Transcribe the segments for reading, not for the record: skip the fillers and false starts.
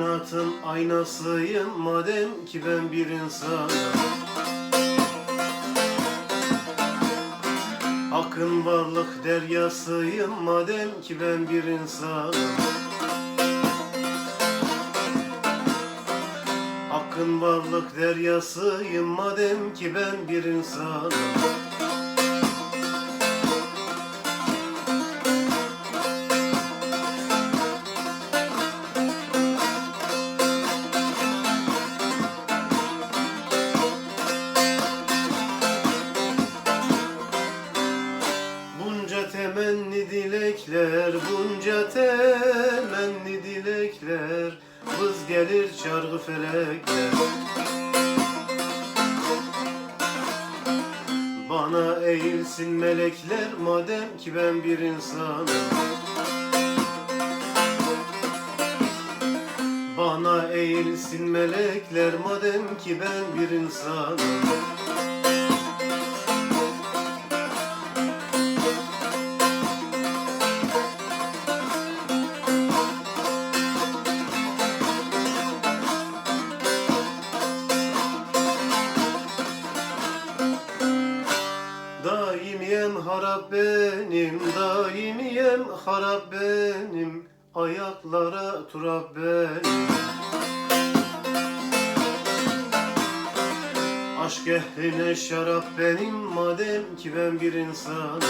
Kainatın aynasıyım madem ki ben bir insanım. Akın varlık deryasıyım madem ki ben bir insanım. Akın varlık deryasıyım madem ki ben bir insanım. Bunca temenni dilekler, bunca temenni dilekler, vız gelir çargı felekler. Bana eğilsin melekler madem ki ben bir insanım. Bana eğilsin melekler madem ki ben bir insanım. Daimiyem harap benim, daimiyem harap benim, ayaklara turap benim. Aşk ehline şarap benim, madem ki ben bir insanım.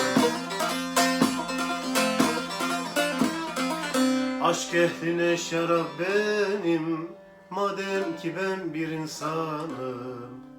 Aşk ehline şarap benim, madem ki ben bir insanım.